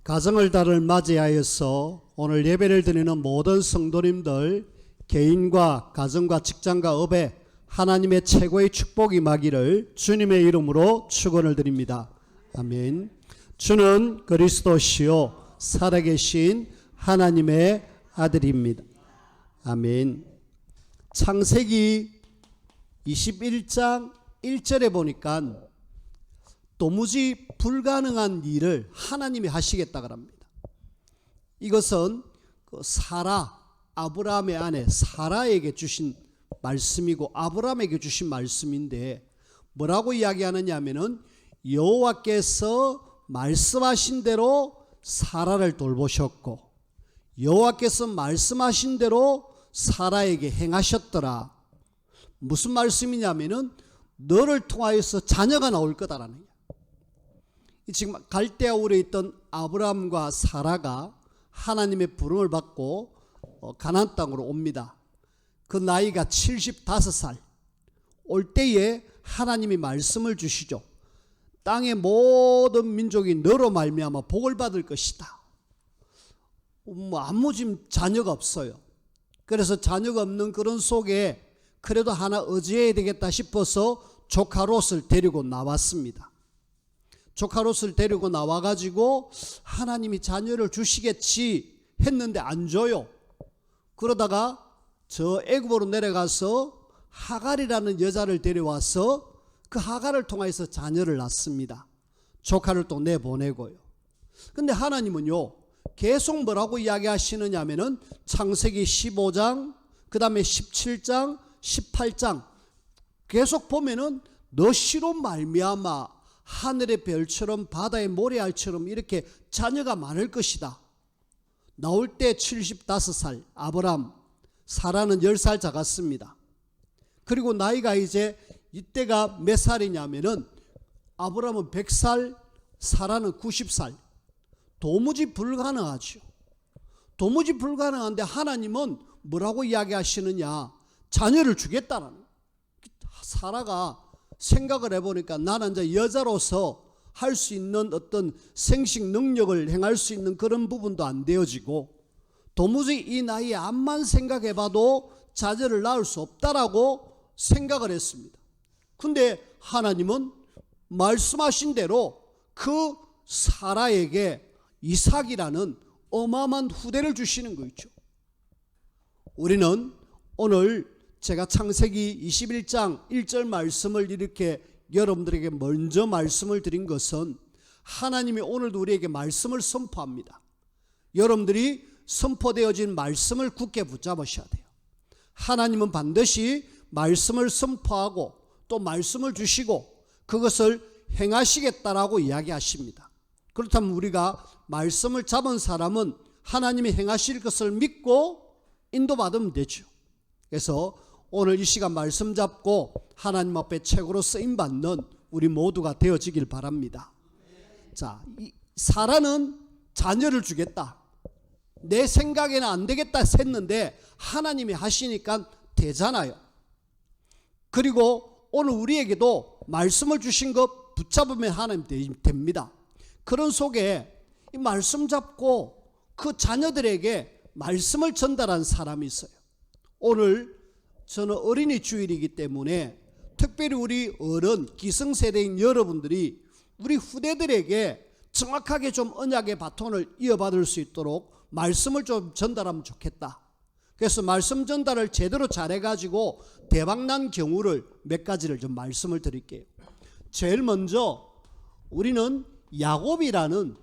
가정의 달을 맞이하여서 오늘 예배를 드리는 모든 성도님들 개인과 가정과 직장과 업에 하나님의 최고의 축복이 임하기를 주님의 이름으로 축원을 드립니다. 아멘. 주는 그리스도시요 살아계신 하나님의 아들입니다. 아멘. 창세기 21장 1절에 보니까 도무지 불가능한 일을 하나님이 하시겠다 그럽니다. 이것은 사라, 아브라함의 아내 사라에게 주신 말씀이고 아브라함에게 주신 말씀인데 뭐라고 이야기하느냐 하면은 여호와께서 말씀하신 대로 사라를 돌보셨고 여호와께서 말씀하신 대로 사라에게 행하셨더라. 무슨 말씀이냐면은 너를 통하여서 자녀가 나올 거다라는 거예요. 지금 갈대아 울에 있던 아브라함과 사라가 하나님의 부름을 받고 가나안 땅으로 옵니다. 그 나이가 75살 올 때에 하나님이 말씀을 주시죠. 땅의 모든 민족이 너로 말미암아 복을 받을 것이다. 아무 지금 자녀가 없어요. 그래서 자녀가 없는 그런 속에 그래도 하나 의지해야 되겠다 싶어서 조카 롯을 데리고 나왔습니다. 조카 롯을 데리고 나와가지고 하나님이 자녀를 주시겠지 했는데 안 줘요. 그러다가 저 애굽으로 내려가서 하갈이라는 여자를 데려와서 그 하갈을 통해서 자녀를 낳습니다. 조카를 또 내보내고요. 근데 하나님은요 계속 뭐라고 이야기하시느냐 하면은 창세기 15장 그 다음에 17장 18장 계속 보면은 너 씨로 말미암아 하늘의 별처럼 바다의 모래알처럼 이렇게 자녀가 많을 것이다. 나올 때 75살 아브람, 사라는 10살 작았습니다. 그리고 나이가 이제 이때가 몇 살이냐면은 아브람은 100살, 사라는 90살. 도무지 불가능하죠. 도무지 불가능한데 하나님은 뭐라고 이야기하시느냐? 자녀를 주겠다는. 사라가 생각을 해보니까 나는 이제 여자로서 할 수 있는 어떤 생식 능력을 행할 수 있는 그런 부분도 안 되어지고 도무지 이 나이에 암만 생각해봐도 자녀를 낳을 수 없다라고 생각을 했습니다. 근데 하나님은 말씀하신 대로 그 사라에게 이삭이라는 어마어마한 후대를 주시는 거 있죠. 우리는 오늘 제가 창세기 21장 1절 말씀을 이렇게 여러분들에게 먼저 말씀을 드린 것은 하나님이 오늘도 우리에게 말씀을 선포합니다. 여러분들이 선포되어진 말씀을 굳게 붙잡으셔야 돼요. 하나님은 반드시 말씀을 선포하고 또 말씀을 주시고 그것을 행하시겠다라고 이야기하십니다. 그렇다면 우리가 말씀을 잡은 사람은 하나님이 행하실 것을 믿고 인도받으면 되죠. 그래서 오늘 이 시간 말씀 잡고 하나님 앞에 최고로 쓰임받는 우리 모두가 되어지길 바랍니다. 자, 사라는 자녀를 주겠다. 내 생각에는 안 되겠다 했는데 하나님이 하시니까 되잖아요. 그리고 오늘 우리에게도 말씀을 주신 것 붙잡으면 하나님 됩니다. 그런 속에 이 말씀 잡고 그 자녀들에게 말씀을 전달한 사람이 있어요. 오늘 저는 어린이 주일이기 때문에 특별히 우리 어른 기성세대인 여러분들이 우리 후대들에게 정확하게 좀 언약의 바톤을 이어받을 수 있도록 말씀을 좀 전달하면 좋겠다. 그래서 말씀 전달을 제대로 잘해가지고 대박난 경우를 몇 가지를 좀 말씀을 드릴게요. 제일 먼저 우리는 야곱이라는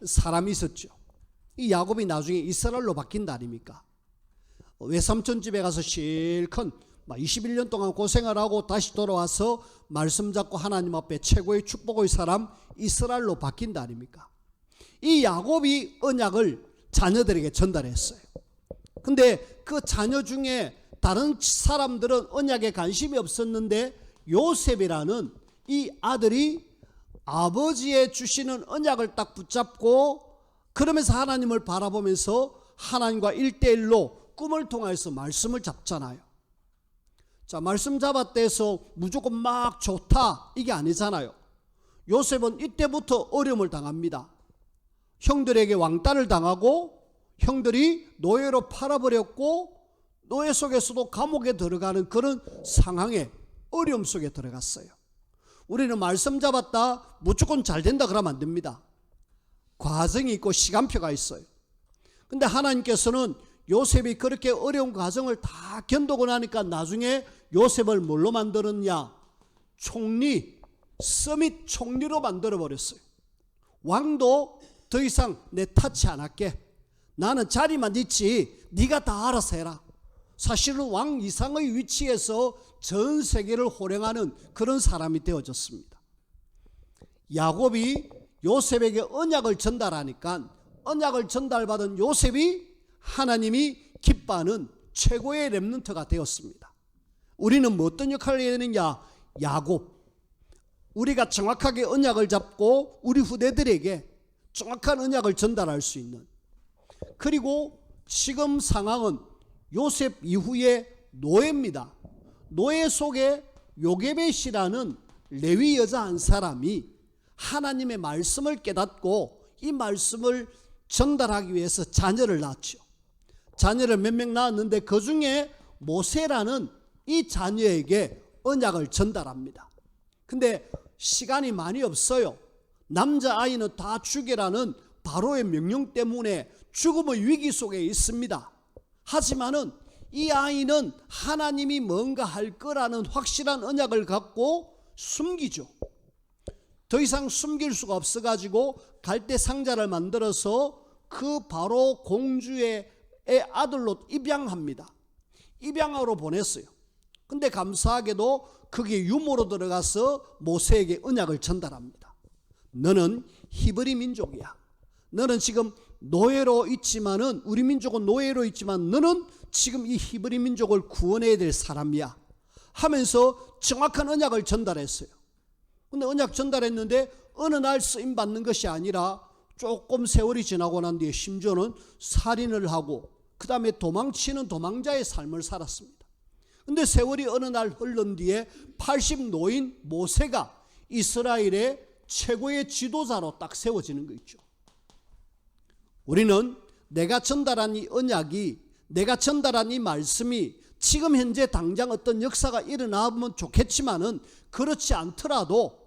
사람이 있었죠. 이 야곱이 나중에 이스라엘로 바뀐다 아닙니까? 외삼촌 집에 가서 실컷 21년 동안 고생을 하고 다시 돌아와서 말씀 잡고 하나님 앞에 최고의 축복의 사람 이스라엘로 바뀐다 아닙니까? 이 야곱이 언약을 자녀들에게 전달했어요. 근데 그 자녀 중에 다른 사람들은 언약에 관심이 없었는데 요셉이라는 이 아들이 아버지의 주시는 언약을 딱 붙잡고 그러면서 하나님을 바라보면서 하나님과 1대1로 꿈을 통해서 말씀을 잡잖아요. 자, 말씀 잡았다 해서 무조건 막 좋다 이게 아니잖아요. 요셉은 이때부터 어려움을 당합니다. 형들에게 왕따를 당하고 형들이 노예로 팔아버렸고 노예 속에서도 감옥에 들어가는 그런 상황에 어려움 속에 들어갔어요. 우리는 말씀 잡았다 무조건 잘 된다 그러면 안 됩니다. 과정이 있고 시간표가 있어요. 근데 하나님께서는 요셉이 그렇게 어려운 과정을 다 견디고 나니까 나중에 요셉을 뭘로 만들었냐? 총리, 서밋 총리로 만들어버렸어요. 왕도 더 이상 내 탓이 안 할게. 나는 자리만 있지 네가 다 알아서 해라. 사실은 왕 이상의 위치에서 전 세계를 호령하는 그런 사람이 되어졌습니다. 야곱이 요셉에게 언약을 전달하니까 언약을 전달받은 요셉이 하나님이 기뻐하는 최고의 렘넌트가 되었습니다. 우리는 뭐 어떤 역할을 해야 되느냐? 야곱. 우리가 정확하게 언약을 잡고 우리 후대들에게 정확한 언약을 전달할 수 있는. 그리고 지금 상황은 요셉 이후의 노예입니다. 노예 속에 요게벳이라는 레위 여자 한 사람이 하나님의 말씀을 깨닫고 이 말씀을 전달하기 위해서 자녀를 낳았죠. 자녀를 몇 명 낳았는데 그 중에 모세라는 이 자녀에게 언약을 전달합니다. 근데 시간이 많이 없어요. 남자아이는 다 죽여라는 바로의 명령 때문에 죽음의 위기 속에 있습니다. 하지만은 이 아이는 하나님이 뭔가 할 거라는 확실한 언약을 갖고 숨기죠. 더 이상 숨길 수가 없어가지고 갈대 상자를 만들어서 그 바로 공주의 아들로 입양합니다. 입양하러 보냈어요. 근데 감사하게도 그게 유모로 들어가서 모세에게 언약을 전달합니다. 너는 히브리 민족이야. 너는 지금 노예로 있지만은 우리 민족은 노예로 있지만 너는 지금 이 히브리 민족을 구원해야 될 사람이야 하면서 정확한 언약을 전달했어요. 근데 언약 전달했는데 어느 날 쓰임 받는 것이 아니라 조금 세월이 지나고 난 뒤에 심지어는 살인을 하고 그 다음에 도망치는 도망자의 삶을 살았습니다. 근데 세월이 어느 날 흐른 뒤에 80 노인 모세가 이스라엘의 최고의 지도자로 딱 세워지는 거 있죠. 우리는 내가 전달한 이 언약이, 내가 전달한 이 말씀이 지금 현재 당장 어떤 역사가 일어나면 좋겠지만은 그렇지 않더라도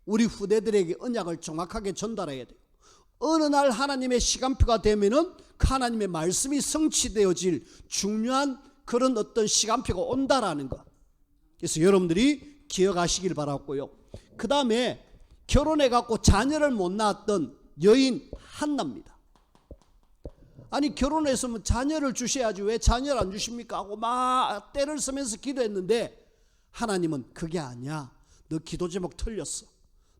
우리 후대들에게 언약을 정확하게 전달해야 돼요. 어느 날 하나님의 시간표가 되면은 그 하나님의 말씀이 성취되어질 중요한 그런 어떤 시간표가 온다라는 것. 그래서 여러분들이 기억하시길 바랐고요. 그 다음에 결혼해갖고 자녀를 못 낳았던 여인 한나입니다. 아니 결혼했으면 자녀를 주셔야지 왜 자녀를 안 주십니까 하고 막 때를 쓰면서 기도했는데 하나님은 그게 아니야. 너 기도 제목 틀렸어.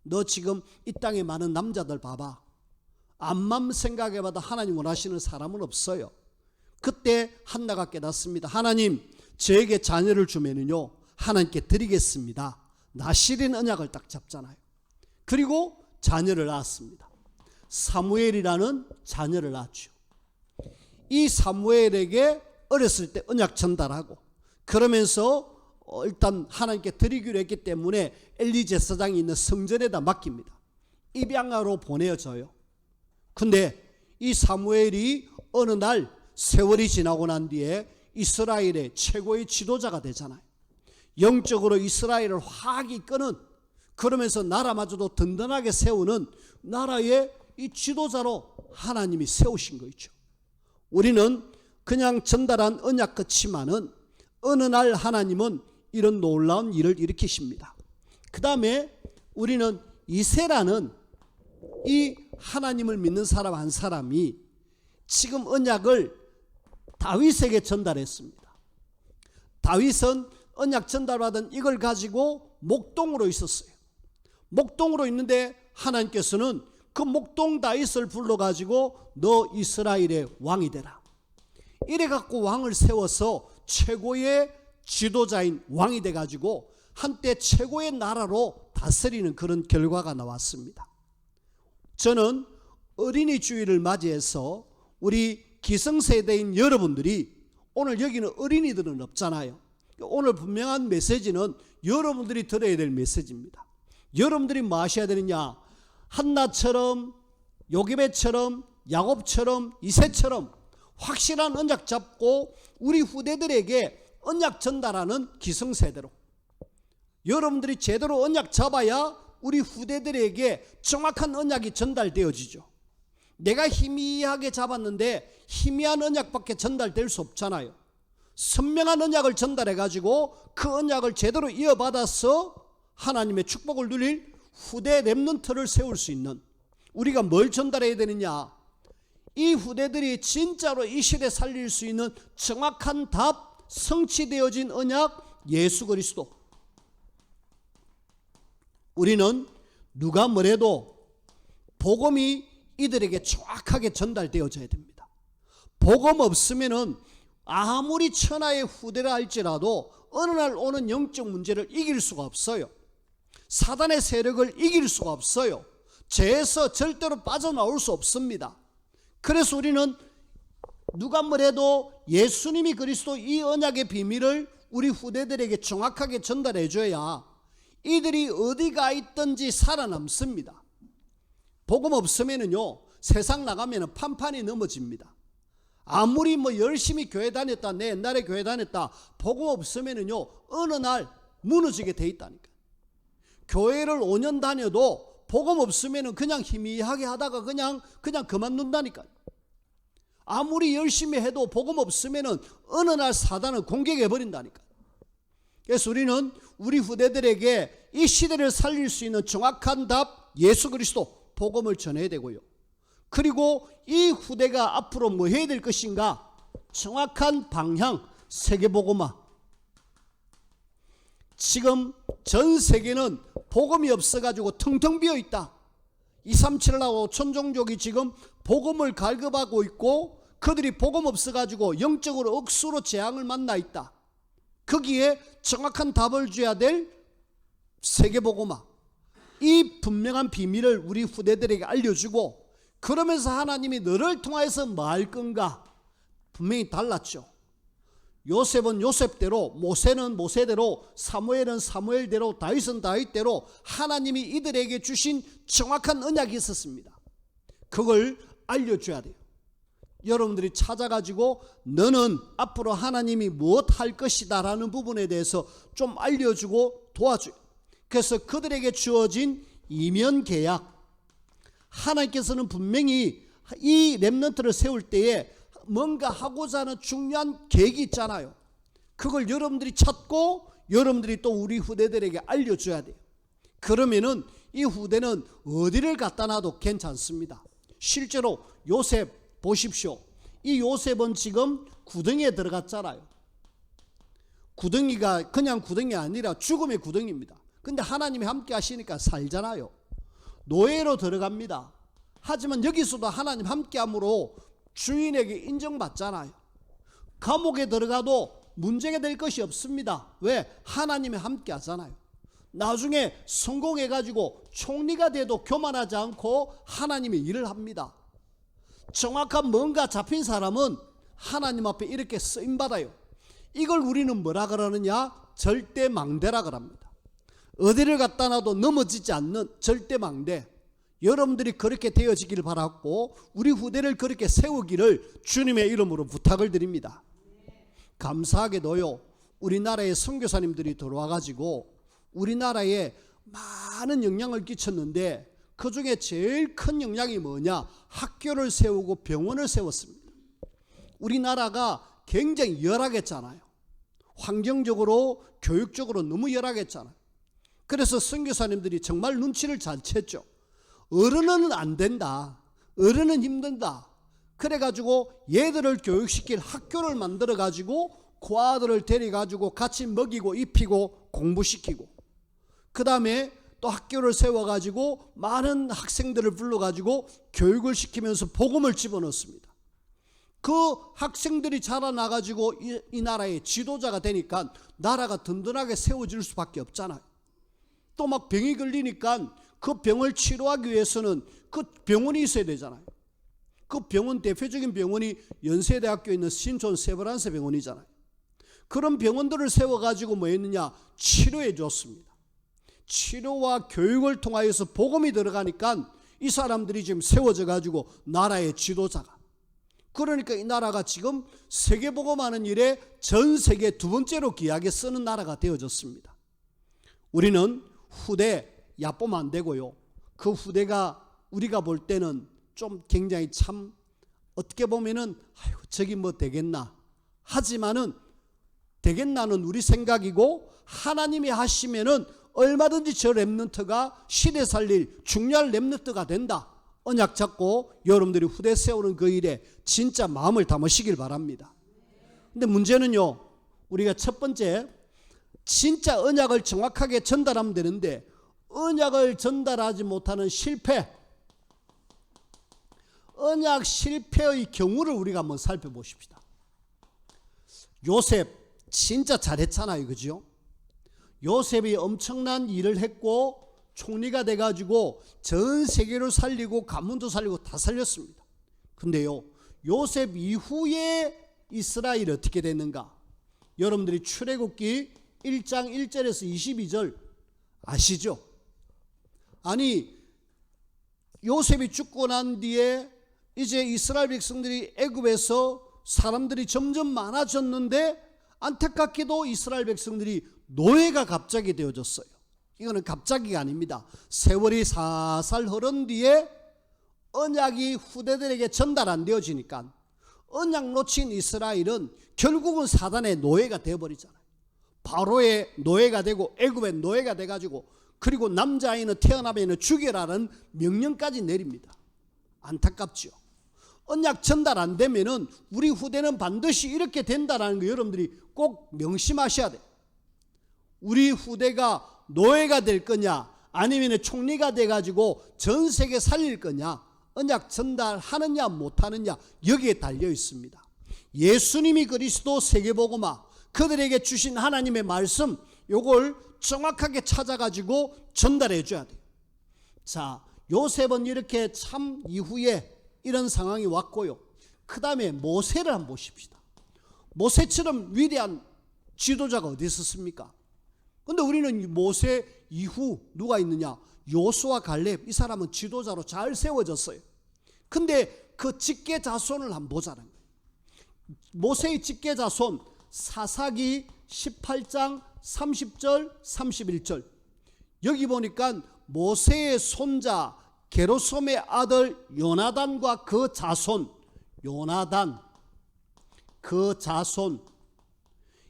너 지금 이 땅에 많은 남자들 봐봐. 앞만 생각해봐도 하나님 원하시는 사람은 없어요. 그때 한나가 깨닫습니다. 하나님 저에게 자녀를 주면은요 하나님께 드리겠습니다. 나실인 언약을 딱 잡잖아요. 그리고 자녀를 낳았습니다. 사무엘이라는 자녀를 낳았죠. 이 사무엘에게 어렸을 때 언약 전달하고 그러면서 일단 하나님께 드리기로 했기 때문에 엘리 제사장이 있는 성전에다 맡깁니다. 입양하러 보내줘요. 근데 이 사무엘이 어느 날 세월이 지나고 난 뒤에 이스라엘의 최고의 지도자가 되잖아요. 영적으로 이스라엘을 확 이끄는, 그러면서 나라마저도 든든하게 세우는 나라의 이 지도자로 하나님이 세우신 거 있죠. 우리는 그냥 전달한 언약 끝이지만은 어느 날 하나님은 이런 놀라운 일을 일으키십니다. 그 다음에 우리는 이새라는 이 하나님을 믿는 사람 한 사람이 지금 언약을 다윗에게 전달했습니다. 다윗은 언약 전달받은 이걸 가지고 목동으로 있었어요. 목동으로 있는데 하나님께서는 그 목동 다윗을 불러가지고 너 이스라엘의 왕이 되라. 이래갖고 왕을 세워서 최고의 지도자인 왕이 돼가지고 한때 최고의 나라로 다스리는 그런 결과가 나왔습니다. 저는 어린이 주일을 맞이해서 우리 기성세대인 여러분들이, 오늘 여기는 어린이들은 없잖아요. 오늘 분명한 메시지는 여러분들이 들어야 될 메시지입니다. 여러분들이 뭐 하셔야 되느냐? 한나처럼 요기베처럼 야곱처럼 이새처럼 확실한 언약 잡고 우리 후대들에게 언약 전달하는 기성세대로, 여러분들이 제대로 언약 잡아야 우리 후대들에게 정확한 언약이 전달되어지죠. 내가 희미하게 잡았는데 희미한 언약밖에 전달될 수 없잖아요. 선명한 언약을 전달해 가지고 그 언약을 제대로 이어받아서 하나님의 축복을 누릴 후대 렘넌트를 세울 수 있는, 우리가 뭘 전달해야 되느냐, 이 후대들이 진짜로 이 시대 살릴 수 있는 정확한 답, 성취되어진 언약, 예수 그리스도. 우리는 누가 뭐래도 복음이 이들에게 정확하게 전달되어져야 됩니다. 복음 없으면은 아무리 천하의 후대라 할지라도 어느 날 오는 영적 문제를 이길 수가 없어요. 사단의 세력을 이길 수가 없어요. 죄에서 절대로 빠져나올 수 없습니다. 그래서 우리는 누가 뭐래도 예수님이 그리스도 이 언약의 비밀을 우리 후대들에게 정확하게 전달해 줘야 이들이 어디가 있든지 살아남습니다. 복음 없으면은요, 세상 나가면 판판이 넘어집니다. 아무리 열심히 교회 다녔다, 내 옛날에 교회 다녔다, 복음 없으면은요, 어느 날 무너지게 돼 있다니까. 교회를 5년 다녀도 복음 없으면은 그냥 희미하게 하다가 그냥 그만둔다니까. 아무리 열심히 해도 복음 없으면은 어느 날 사단은 공격해 버린다니까. 그래서 우리는 우리 후대들에게 이 시대를 살릴 수 있는 정확한 답, 예수 그리스도 복음을 전해야 되고요. 그리고 이 후대가 앞으로 뭐 해야 될 것인가, 정확한 방향, 세계복음화. 지금 전 세계는 복음이 없어가지고 텅텅 비어있다. 237하고 천종족이 지금 복음을 갈급하고 있고, 그들이 복음 없어가지고 영적으로 억수로 재앙을 만나 있다. 거기에 정확한 답을 줘야 될 세계복음화, 이 분명한 비밀을 우리 후대들에게 알려주고, 그러면서 하나님이 너를 통해서 뭐 할 건가, 분명히 달랐죠. 요셉은 요셉대로, 모세는 모세대로, 사무엘은 사무엘대로, 다윗은 다윗대로 하나님이 이들에게 주신 정확한 언약이 있었습니다. 그걸 알려줘야 돼요. 여러분들이 찾아가지고 너는 앞으로 하나님이 무엇 할 것이다 라는 부분에 대해서 좀 알려주고 도와줘요. 그래서 그들에게 주어진 이면 계약, 하나님께서는 분명히 이 렘넌트를 세울 때에 뭔가 하고자 하는 중요한 계획이 있잖아요. 그걸 여러분들이 찾고 여러분들이 또 우리 후대들에게 알려줘야 돼요. 그러면은 이 후대는 어디를 갖다 놔도 괜찮습니다. 실제로 요셉 보십시오. 이 요셉은 지금 구덩이에 들어갔잖아요. 구덩이가 그냥 구덩이 아니라 죽음의 구덩이입니다. 근데 하나님이 함께 하시니까 살잖아요. 노예로 들어갑니다. 하지만 여기서도 하나님 함께함으로 주인에게 인정받잖아요. 감옥에 들어가도 문제가 될 것이 없습니다. 왜? 하나님이 함께 하잖아요. 나중에 성공해가지고 총리가 돼도 교만하지 않고 하나님의 일을 합니다. 정확한 뭔가 잡힌 사람은 하나님 앞에 이렇게 쓰임받아요. 이걸 우리는 뭐라 그러느냐? 절대망대라 그럽니다. 어디를 갖다 놔도 넘어지지 않는 절대망대. 여러분들이 그렇게 되어지기를 바랐고 우리 후대를 그렇게 세우기를 주님의 이름으로 부탁을 드립니다. 감사하게도요, 우리나라의 선교사님들이 들어와가지고 우리나라에 많은 영향을 끼쳤는데 그 중에 제일 큰 영향이 뭐냐? 학교를 세우고 병원을 세웠습니다. 우리나라가 굉장히 열악했잖아요. 환경적으로 교육적으로 너무 열악했잖아요. 그래서 선교사님들이 정말 눈치를 잘 챘죠. 어른은 안 된다, 어른은 힘든다. 그래가지고 얘들을 교육시킬 학교를 만들어가지고 그 아들을 데려가지고 같이 먹이고 입히고 공부시키고, 그 다음에 또 학교를 세워가지고 많은 학생들을 불러가지고 교육을 시키면서 복음을 집어넣습니다. 그 학생들이 자라나가지고 이 나라의 지도자가 되니까 나라가 든든하게 세워질 수밖에 없잖아요. 또 막 병이 걸리니까 그 병을 치료하기 위해서는 그 병원이 있어야 되잖아요. 그 병원, 대표적인 병원이 연세대학교에 있는 신촌 세브란스 병원이잖아요. 그런 병원들을 세워가지고 뭐 했느냐? 치료해 줬습니다. 치료와 교육을 통하여서 복음이 들어가니까 이 사람들이 지금 세워져 가지고 나라의 지도자가. 그러니까 이 나라가 지금 세계복음하는 일에 전 세계 두 번째로 귀하게 쓰는 나라가 되어졌습니다. 우리는 후대 얕보면 안 되고요. 그 후대가 우리가 볼 때는 좀 굉장히 참 어떻게 보면은 아이고 저기 뭐 되겠나 하지만은 되겠나는 우리 생각이고, 하나님이 하시면은 얼마든지 저 렘넌트가 시대 살릴 중요한 렘넌트가 된다. 언약 잡고 여러분들이 후대 세우는 그 일에 진짜 마음을 담으시길 바랍니다. 근데 문제는요, 우리가 첫 번째 진짜 언약을 정확하게 전달하면 되는데 언약을 전달하지 못하는 실패, 언약 실패의 경우를 우리가 한번 살펴보십시다. 요셉 진짜 잘했잖아요, 그죠? 요셉이 엄청난 일을 했고 총리가 돼가지고 전 세계를 살리고 가문도 살리고 다 살렸습니다. 근데요, 요셉 이후에 이스라엘이 어떻게 됐는가? 여러분들이 출애굽기 1장 1절에서 22절 아시죠? 아니, 요셉이 죽고 난 뒤에 이제 이스라엘 백성들이 애굽에서 사람들이 점점 많아졌는데 안타깝게도 이스라엘 백성들이 노예가 갑자기 되어졌어요. 이거는 갑자기가 아닙니다. 세월이 살살 흐른 뒤에 언약이 후대들에게 전달 안 되어지니까 언약 놓친 이스라엘은 결국은 사단의 노예가 되어버리잖아요. 바로의 노예가 되고 애굽의 노예가 돼가지고, 그리고 남자아이는 태어나면 죽여라는 명령까지 내립니다. 안타깝죠. 언약 전달 안 되면은 우리 후대는 반드시 이렇게 된다는 거 여러분들이 꼭 명심하셔야 돼요. 우리 후대가 노예가 될 거냐 아니면 총리가 돼가지고 전 세계 살릴 거냐, 언약 전달하느냐 못하느냐 여기에 달려 있습니다. 예수님이 그리스도 세계복음화, 그들에게 주신 하나님의 말씀, 요걸 정확하게 찾아가지고 전달해 줘야 돼요. 자, 요셉은 이렇게 참 이후에 이런 상황이 왔고요. 그 다음에 모세를 한번 보십시다. 모세처럼 위대한 지도자가 어디 있었습니까? 근데 우리는 모세 이후 누가 있느냐? 요수아 갈렙, 이 사람은 지도자로 잘 세워졌어요. 근데 그 직계 자손을 한번 보자는 거예요. 모세의 직계 자손 사사기 18장 30절 31절 여기 보니까 모세의 손자 게르솜의 아들 요나단과 그 자손, 요나단 그 자손,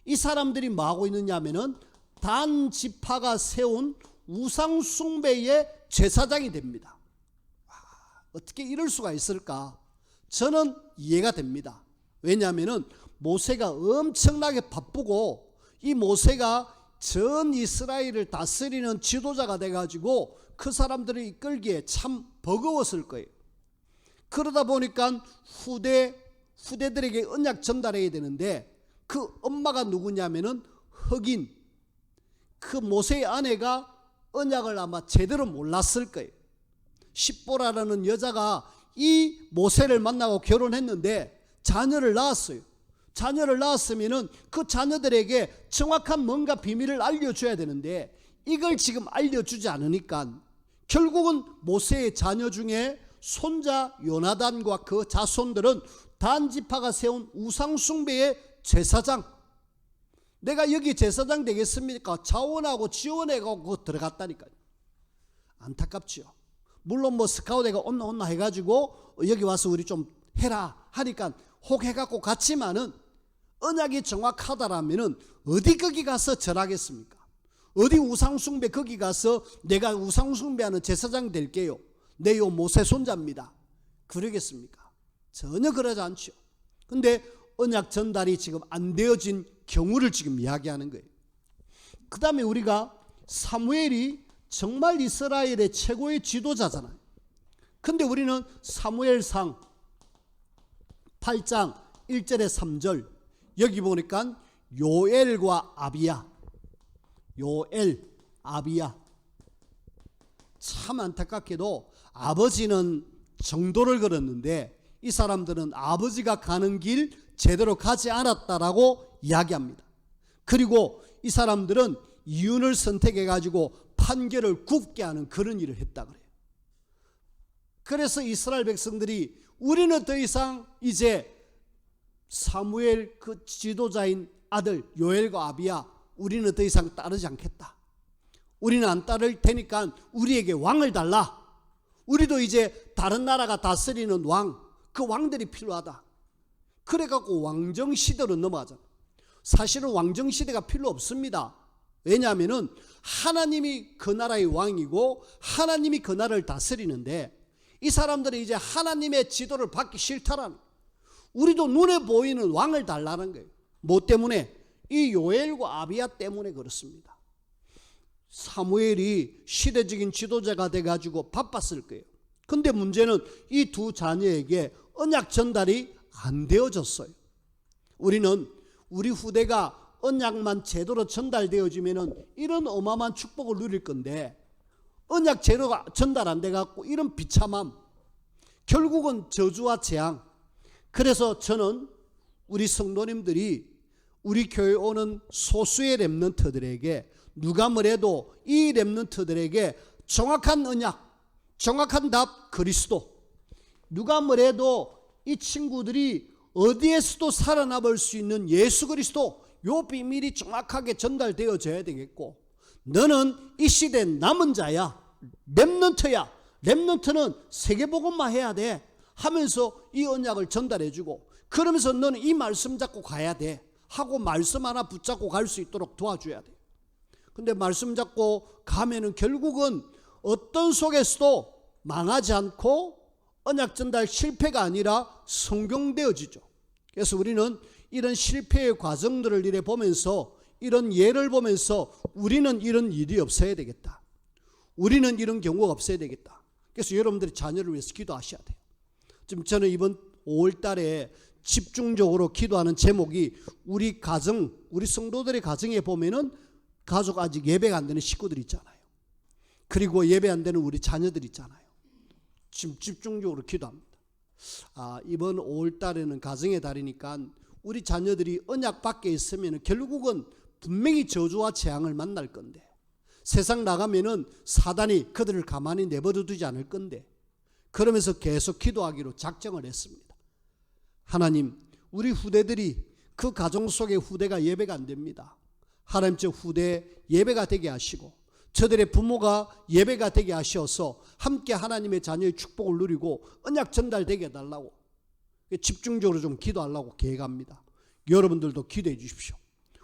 이 사람들이 뭐 하고 있느냐 하면은 단 지파가 세운 우상 숭배의 제사장이 됩니다. 어떻게 이럴 수가 있을까? 저는 이해가 됩니다. 왜냐하면은 모세가 엄청나게 바쁘고 이 모세가 전 이스라엘을 다스리는 지도자가 돼가지고 그 사람들을 이끌기에 참 버거웠을 거예요. 그러다 보니까 후대들에게 언약 전달해야 되는데 그 엄마가 누구냐면은 흑인, 그 모세의 아내가 언약을 아마 제대로 몰랐을 거예요. 십보라라는 여자가 이 모세를 만나고 결혼했는데 자녀를 낳았어요. 자녀를 낳았으면은 그 자녀들에게 정확한 뭔가 비밀을 알려줘야 되는데 이걸 지금 알려주지 않으니까 결국은 모세의 자녀 중에 손자 요나단과 그 자손들은 단 지파가 세운 우상 숭배의 제사장, 내가 여기 제사장 되겠습니까? 자원하고 지원해가고 들어갔다니까요. 안타깝죠. 물론 뭐 스카우트가 온나 해가지고 여기 와서 우리 좀 해라 하니까 혹 해갖고 갔지만은 언약이 정확하다라면은 어디 거기 가서 절하겠습니까? 어디 우상숭배 거기 가서 내가 우상숭배하는 제사장 될게요, 내 요 모세 손자입니다, 그러겠습니까? 전혀 그러지 않죠. 근데 언약 전달이 지금 안 되어진 경우를 지금 이야기하는 거예요. 그 다음에 우리가 사무엘이 정말 이스라엘의 최고의 지도자잖아요. 근데 우리는 사무엘상 8장 1절에 3절 여기 보니까 요엘과 아비야, 요엘, 아비야, 참 안타깝게도 아버지는 정도를 걸었는데 이 사람들은 아버지가 가는 길 제대로 가지 않았다라고 이야기합니다. 그리고 이 사람들은 이윤을 선택해 가지고 판결을 굽게 하는 그런 일을 했다 그래요. 그래서 이스라엘 백성들이 우리는 더 이상 이제 사무엘 그 지도자인 아들 요엘과 아비야, 우리는 더 이상 따르지 않겠다. 우리는 안 따를 테니까 우리에게 왕을 달라. 우리도 이제 다른 나라가 다스리는 왕, 그 왕들이 필요하다. 그래갖고 왕정시대로 넘어가잖아. 사실은 왕정시대가 필요 없습니다. 왜냐하면 하나님이 그 나라의 왕이고 하나님이 그 나라를 다스리는데, 이 사람들이 이제 하나님의 지도를 받기 싫다라는, 우리도 눈에 보이는 왕을 달라는 거예요. 뭐 때문에? 이 요엘과 아비야 때문에 그렇습니다. 사무엘이 시대적인 지도자가 돼가지고 바빴을 거예요. 근데 문제는 이 두 자녀에게 언약 전달이 안 되어졌어요. 우리는 우리 후대가 언약만 제대로 전달되어지면 이런 어마어마한 축복을 누릴 건데, 언약 제대로 전달 안 돼갖고 이런 비참함, 결국은 저주와 재앙. 그래서 저는 우리 성도님들이 우리 교회 오는 소수의 렘넌트들에게, 누가 뭐래도 이 렘넌트들에게 정확한 언약, 정확한 답 그리스도, 누가 뭐래도 이 친구들이 어디에서도 살아남을 수 있는 예수 그리스도, 요 비밀이 정확하게 전달되어져야 되겠고, 너는 이 시대 남은 자야, 렘넌트야, 렘넌트는 세계복음만 해야 돼 하면서 이 언약을 전달해주고, 그러면서 너는 이 말씀 잡고 가야 돼 하고 말씀 하나 붙잡고 갈 수 있도록 도와줘야 돼. 근데 말씀 잡고 가면은 결국은 어떤 속에서도 망하지 않고 언약 전달 실패가 아니라 성공되어지죠. 그래서 우리는 이런 실패의 과정들을 이래 보면서, 이런 예를 보면서 우리는 이런 일이 없어야 되겠다, 우리는 이런 경우가 없어야 되겠다. 그래서 여러분들이 자녀를 위해서 기도하셔야 돼요. 지금 저는 이번 5월 달에 집중적으로 기도하는 제목이, 우리 가정, 우리 성도들의 가정에 보면은 가족 아직 예배가 안 되는 식구들 있잖아요. 그리고 예배 안 되는 우리 자녀들 있잖아요. 지금 집중적으로 기도합니다. 이번 5월 달에는 가정의 달이니까 우리 자녀들이 언약 밖에 있으면 결국은 분명히 저주와 재앙을 만날 건데, 세상 나가면은 사단이 그들을 가만히 내버려 두지 않을 건데, 그러면서 계속 기도하기로 작정을 했습니다. 하나님, 우리 후대들이, 그 가정 속의 후대가 예배가 안 됩니다. 하나님, 저 후대 예배가 되게 하시고 저들의 부모가 예배가 되게 하셔서 함께 하나님의 자녀의 축복을 누리고 언약 전달되게 해달라고 집중적으로 좀 기도하려고 계획합니다. 여러분들도 기도해 주십시오.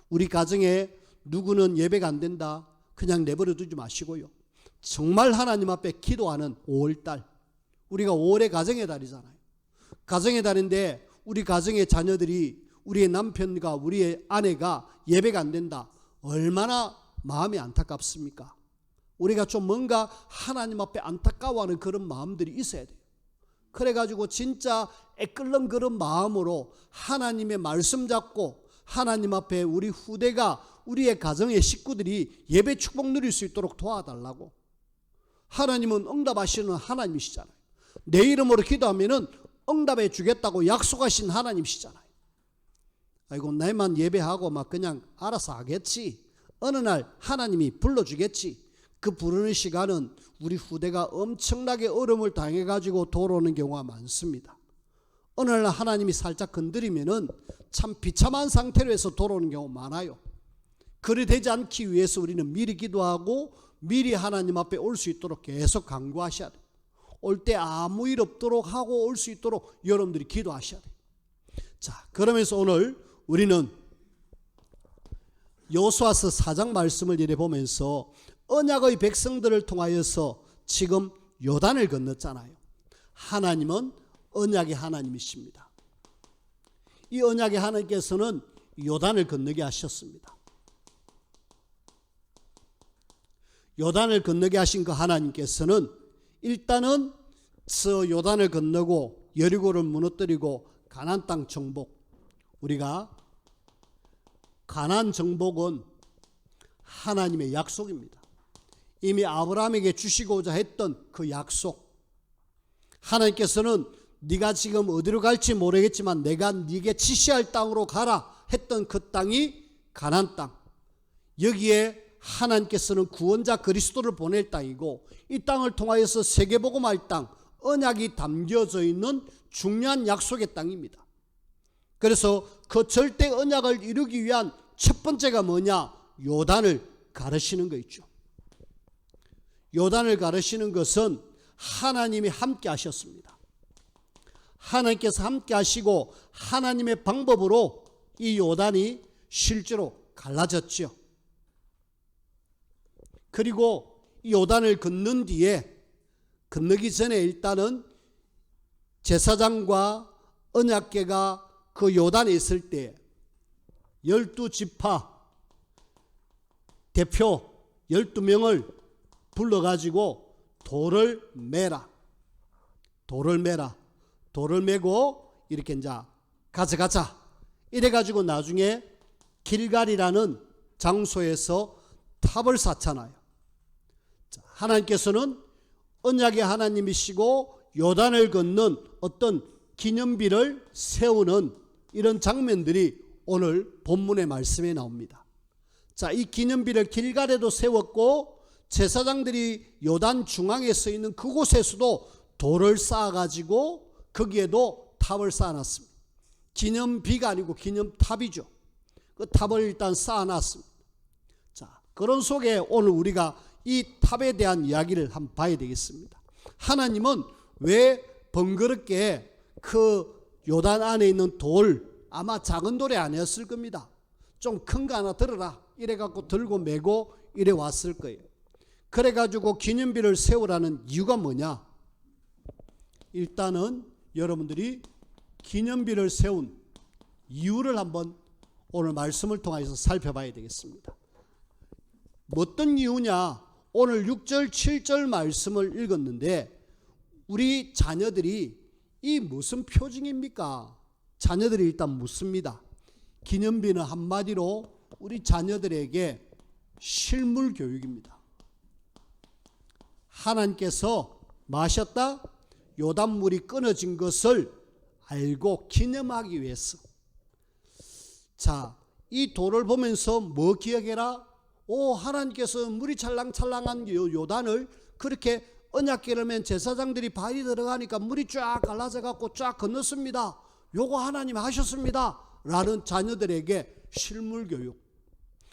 우리 가정에 누구는 예배가 안 된다, 그냥 내버려 두지 마시고요. 정말 하나님 앞에 기도하는 5월달, 우리가 5월의 가정의 달이잖아요. 가정의 달인데 우리 가정의 자녀들이, 우리의 남편과 우리의 아내가 예배가 안 된다, 얼마나 마음이 안타깝습니까? 우리가 좀 뭔가 하나님 앞에 안타까워하는 그런 마음들이 있어야 돼요. 그래가지고 진짜 애끓는 그런 마음으로 하나님의 말씀 잡고 하나님 앞에 우리 후대가, 우리의 가정의 식구들이 예배 축복 누릴 수 있도록 도와달라고. 하나님은 응답하시는 하나님이시잖아요. 내 이름으로 기도하면은 응답해 주겠다고 약속하신 하나님이시잖아요. 아이고, 나만 예배하고 막 그냥 알아서 하겠지, 어느 날 하나님이 불러주겠지. 그 부르는 시간은 우리 후대가 엄청나게 어려움을 당해가지고 돌아오는 경우가 많습니다. 어느 날 하나님이 살짝 건드리면은 참 비참한 상태로 해서 돌아오는 경우 많아요. 그리 되지 않기 위해서 우리는 미리 기도하고 미리 하나님 앞에 올 수 있도록 계속 간구하셔야 돼요. 올 때 아무 일 없도록 하고 올 수 있도록 여러분들이 기도하셔야 돼요. 자, 그러면서 오늘 우리는 여호수아서 4장 말씀을 이래 보면서 언약의 백성들을 통하여서 지금 요단을 건넜잖아요. 하나님은 언약의 하나님이십니다. 이 언약의 하나님께서는 요단을 건너게 하셨습니다. 요단을 건너게 하신 그 하나님께서는 일단은 저 요단을 건너고 여리고를 무너뜨리고 가나안 땅 정복, 우리가 가나안 정복은 하나님의 약속입니다. 이미 아브라함에게 주시고자 했던 그 약속, 하나님께서는 네가 지금 어디로 갈지 모르겠지만 내가 네게 지시할 땅으로 가라 했던 그 땅이 가나안 땅, 여기에 하나님께서는 구원자 그리스도를 보낼 땅이고 이 땅을 통하여서 세계복음할 땅, 언약이 담겨져 있는 중요한 약속의 땅입니다. 그래서 그 절대 언약을 이루기 위한 첫 번째가 뭐냐? 요단을 가르시는 거 있죠. 요단을 가르시는 것은 하나님이 함께 하셨습니다. 하나님께서 함께 하시고 하나님의 방법으로 이 요단이 실제로 갈라졌죠. 그리고 이 요단을 건넌 뒤에, 건너기 전에 일단은 제사장과 언약궤가 그 요단에 있을 때 12지파 대표 12명을 불러가지고 돌을 매라. 돌을 매라. 돌을 매고 이렇게 이제 가져가자. 이래가지고 나중에 길갈이라는 장소에서 탑을 쌓잖아요. 하나님께서는 언약의 하나님이시고 요단을 건넌 어떤 기념비를 세우는 이런 장면들이 오늘 본문의 말씀에 나옵니다. 자, 이 기념비를 길갈에도 세웠고 제사장들이 요단 중앙에 서 있는 그곳에서도 돌을 쌓아가지고 거기에도 탑을 쌓아놨습니다. 기념비가 아니고 기념탑이죠. 그 탑을 일단 쌓아놨습니다. 자, 그런 속에 오늘 우리가 이 탑에 대한 이야기를 한번 봐야 되겠습니다. 하나님은 왜 번거롭게 그 요단 안에 있는 돌, 아마 작은 돌이 아니었을 겁니다. 좀 큰 거 하나 들어라 이래갖고 들고 메고 이래 왔을 거예요. 그래가지고 기념비를 세우라는 이유가 뭐냐? 일단은 여러분들이 기념비를 세운 이유를 한번 오늘 말씀을 통해서 살펴봐야 되겠습니다. 어떤 이유냐? 오늘 6절 7절 말씀을 읽었는데 우리 자녀들이 이 무슨 표징입니까? 자녀들이 일단 묻습니다. 기념비는 한마디로 우리 자녀들에게 실물 교육입니다. 하나님께서 마셨다 요단물이 끊어진 것을 알고 기념하기 위해서. 자, 이 돌을 보면서 뭐 기억해라? 오, 하나님께서 물이 찰랑찰랑한 요단을 그렇게 언약궤를 맨 제사장들이 발이 들어가니까 물이 쫙 갈라져 갖고 쫙 건넜습니다. 요거 하나님 하셨습니다. 라는 자녀들에게 실물 교육.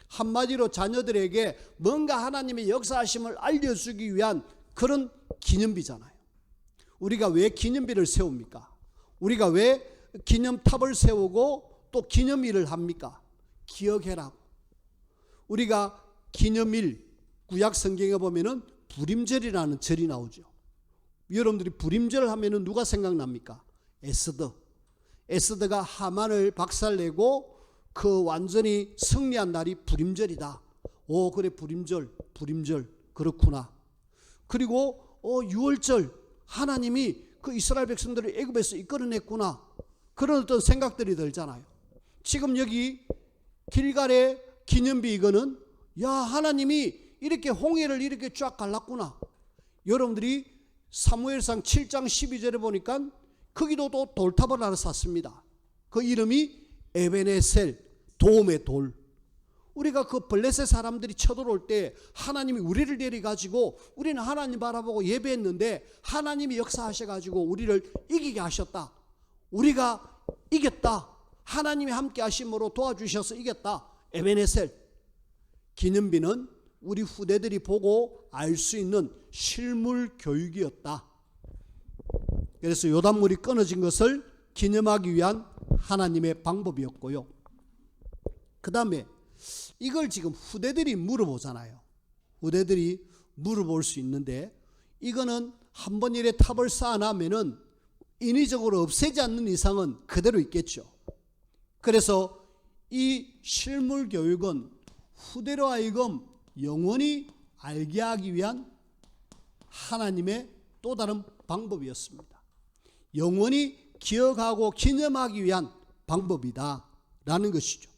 한마디로 자녀들에게 뭔가 하나님의 역사하심을 알려주기 위한 그런 기념비잖아요. 우리가 왜 기념비를 세웁니까? 우리가 왜 기념탑을 세우고 또 기념일을 합니까? 기억해라고. 우리가 기념일, 구약 성경에 보면은 불임절이라는 절이 나오죠. 여러분들이 불임절을 하면은 누가 생각납니까? 에스더. 에스더가 하만을 박살내고 그 완전히 승리한 날이 불임절이다. 오, 그래, 불임절 그렇구나. 그리고 유월절, 하나님이 그 이스라엘 백성들을 애굽에서 이끌어냈구나. 그런 어떤 생각들이 들잖아요. 지금 여기 길갈의 기념비 이거는 야, 하나님이 이렇게 홍해를 이렇게 쫙 갈랐구나. 여러분들이 사무엘상 7장 12절에 보니까 거기도 또 돌탑을 하나 샀습니다. 그 이름이 에베네셀, 도움의 돌. 우리가 그 블레셋 사람들이 쳐들어올 때 하나님이 우리를 데려가지고 우리는 하나님 바라보고 예배했는데 하나님이 역사하셔가지고 우리를 이기게 하셨다. 우리가 이겼다. 하나님이 함께 하심으로 도와주셔서 이겼다. 에베네셀. 기념비는 우리 후대들이 보고 알 수 있는 실물 교육이었다. 그래서 요단물이 끊어진 것을 기념하기 위한 하나님의 방법이었고요. 그 다음에 이걸 지금 후대들이 물어보잖아요. 후대들이 물어볼 수 있는데 이거는 한 번 이래 탑을 쌓아놓으면은 인위적으로 없애지 않는 이상은 그대로 있겠죠. 그래서 이 실물 교육은 후대로 하여금 영원히 알게 하기 위한 하나님의 또 다른 방법이었습니다. 영원히 기억하고 기념하기 위한 방법이다 라는 것이죠.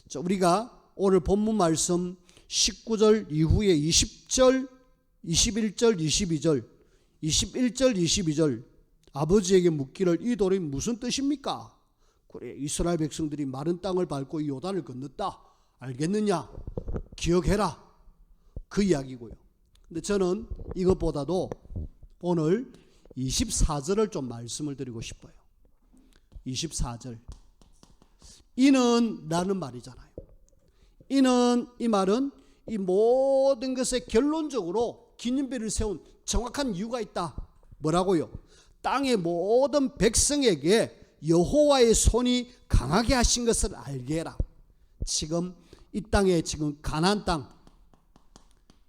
자, 우리가 오늘 본문 말씀 19절 이후에 20절, 21절, 22절, 21절, 22절 아버지에게 묻기를 이 돌이 무슨 뜻입니까? 그래, 이스라엘 백성들이 마른 땅을 밟고 이 요단을 건넜다. 알겠느냐? 기억해라. 그 이야기고요. 근데 저는 이것보다도 오늘 24절을 좀 말씀을 드리고 싶어요. 24절. 이는 라는 말이잖아요. 이는, 이 말은 이 모든 것에 결론적으로 기념비를 세운 정확한 이유가 있다. 뭐라고요? 땅의 모든 백성에게 여호와의 손이 강하게 하신 것을 알게 해라. 지금 이 땅에 지금 가나안 땅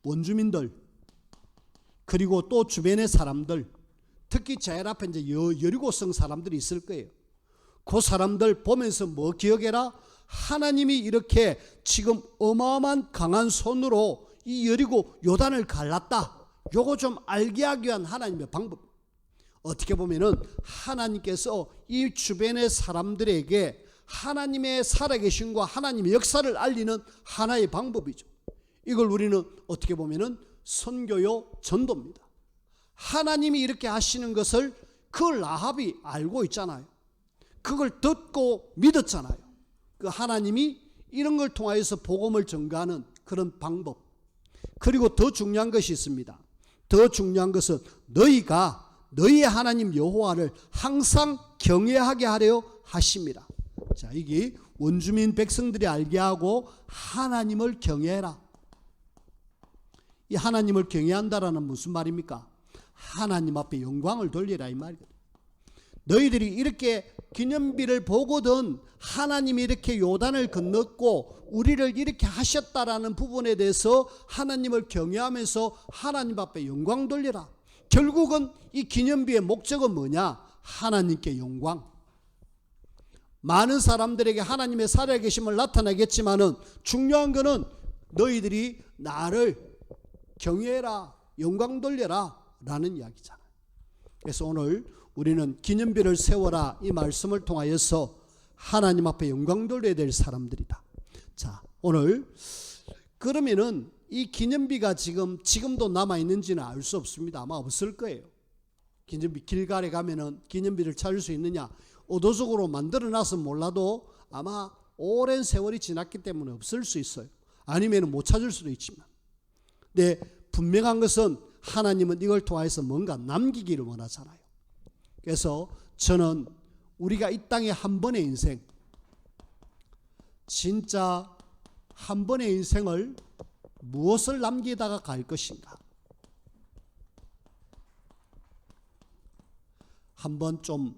원주민들, 그리고 또 주변의 사람들, 특히 제일 앞에 이제 여리고성 사람들이 있을 거예요. 그 사람들 보면서 뭐 기억해라? 하나님이 이렇게 지금 어마어마한 강한 손으로 이 여리고 요단을 갈랐다. 요거 좀 알게 하기 위한 하나님의 방법. 어떻게 보면은 하나님께서 이 주변의 사람들에게 하나님의 살아계심과 하나님의 역사를 알리는 하나의 방법이죠. 이걸 우리는 어떻게 보면은 선교요 전도입니다. 하나님이 이렇게 하시는 것을 그 라합이 알고 있잖아요. 그걸 듣고 믿었잖아요. 그 하나님이 이런 걸 통하여서 복음을 전가하는 그런 방법. 그리고 더 중요한 것이 있습니다. 더 중요한 것은 너희가 너희의 하나님 여호와를 항상 경외하게 하려 하십니다. 자, 이게 원주민 백성들이 알게 하고 하나님을 경외해라. 이 하나님을 경외한다라는 무슨 말입니까? 하나님 앞에 영광을 돌리라 이 말이거든요. 너희들이 이렇게 기념비를 보거든 하나님이 이렇게 요단을 건넜고 우리를 이렇게 하셨다라는 부분에 대해서 하나님을 경외하면서 하나님 앞에 영광 돌리라. 결국은 이 기념비의 목적은 뭐냐? 하나님께 영광. 많은 사람들에게 하나님의 살아계심을 나타내겠지만은 중요한 거는 너희들이 나를 경외해라, 영광 돌려라 라는 이야기잖아요. 그래서 오늘 우리는 기념비를 세워라 이 말씀을 통하여서 하나님 앞에 영광 돌려야 될 사람들이다. 자, 오늘 그러면은 이 기념비가 지금도 남아있는지는 알 수 없습니다. 아마 없을 거예요. 기념비 길갈에 가면은 기념비를 찾을 수 있느냐? 의도적으로 만들어놨으면 몰라도 아마 오랜 세월이 지났기 때문에 없을 수 있어요. 아니면 못 찾을 수도 있지만. 근데 분명한 것은 하나님은 이걸 통해서 뭔가 남기기를 원하잖아요. 그래서 저는 우리가 이 땅에 한 번의 인생, 진짜 한 번의 인생을 무엇을 남기다가 갈 것인가? 한번 좀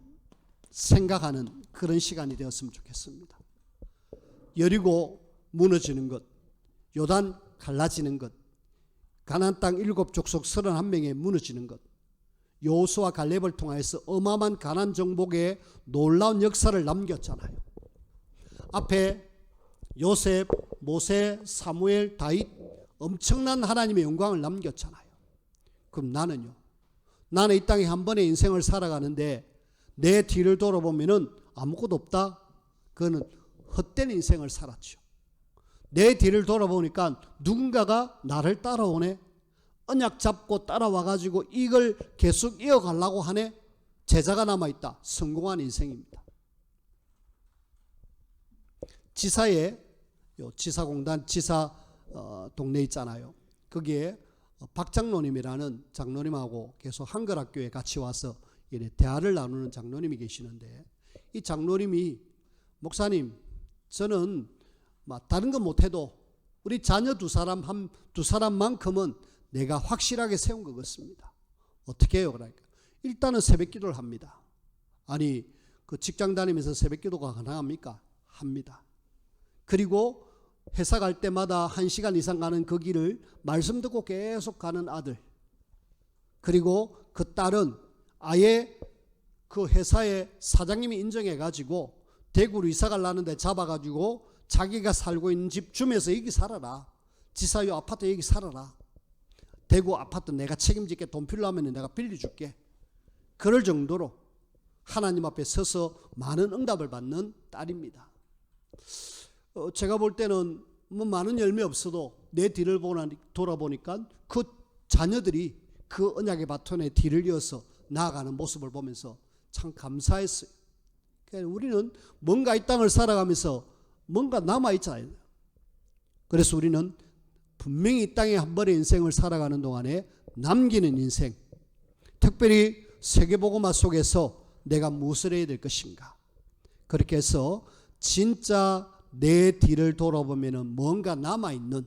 생각하는 그런 시간이 되었으면 좋겠습니다. 여리고 무너지는 것, 요단 갈라지는 것, 가나안 땅 7족속 31명에 무너지는 것, 여호수아 갈렙을 통해서 어마어마한 가나안 정복의 놀라운 역사를 남겼잖아요. 앞에 요셉, 모세, 사무엘, 다윗 엄청난 하나님의 영광을 남겼잖아요. 그럼 나는요? 나는 이 땅에 한 번의 인생을 살아가는데 내 뒤를 돌아보면은 아무것도 없다? 그거는 헛된 인생을 살았죠. 내 뒤를 돌아보니까 누군가가 나를 따라오네. 언약 잡고 따라와가지고 이걸 계속 이어가려고 하네. 제자가 남아있다. 성공한 인생입니다. 지사에 지사공단 지사 동네 있잖아요. 거기에 박 장로님이라는 장로님하고 계속 한글학교에 같이 와서 대화를 나누는 장로님이 계시는데, 이 장로님이 목사님, 저는 다른 건 못해도 우리 자녀 두 사람만큼은 내가 확실하게 세운 것 같습니다. 어떻게 해요? 그러니까 일단은 새벽 기도를 합니다. 아니, 그 직장 다니면서 새벽 기도가 가능합니까? 합니다. 그리고 회사 갈 때마다 1시간 이상 가는 그 길을 말씀 듣고 계속 가는 아들, 그리고 그 딸은 아예 그 회사의 사장님이 인정해가지고 대구로 이사 가려는데 잡아가지고 자기가 살고 있는 집 주면서 여기 살아라. 지사요 아파트 여기 살아라. 대구 아파트 내가 책임질게. 돈 필요하면 내가 빌려줄게. 그럴 정도로 하나님 앞에 서서 많은 응답을 받는 딸입니다. 제가 볼 때는 뭐 많은 열매 없어도 내 뒤를 돌아보니까 그 자녀들이 그 언약의 바톤에 뒤를 이어서 나아가는 모습을 보면서 참 감사했어요. 그러니까 우리는 뭔가 이 땅을 살아가면서 뭔가 남아있잖아요. 그래서 우리는 분명히 이 땅에 한 번의 인생을 살아가는 동안에 남기는 인생, 특별히 세계복음화 속에서 내가 무엇을 해야 될 것인가? 그렇게 해서 진짜 내 뒤를 돌아보면 뭔가 남아있는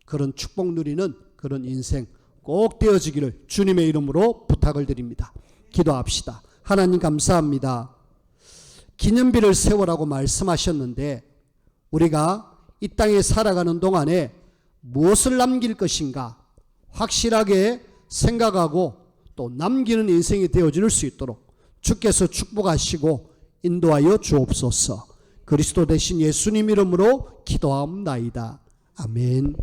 그런 축복 누리는 그런 인생 꼭 되어지기를 주님의 이름으로 부탁을 드립니다. 기도합시다. 하나님 감사합니다. 기념비를 세우라고 말씀하셨는데 우리가 이 땅에 살아가는 동안에 무엇을 남길 것인가 확실하게 생각하고 또 남기는 인생이 되어질 수 있도록 주께서 축복하시고 인도하여 주옵소서. 그리스도 대신 예수님 이름으로 기도하옵나이다. 아멘.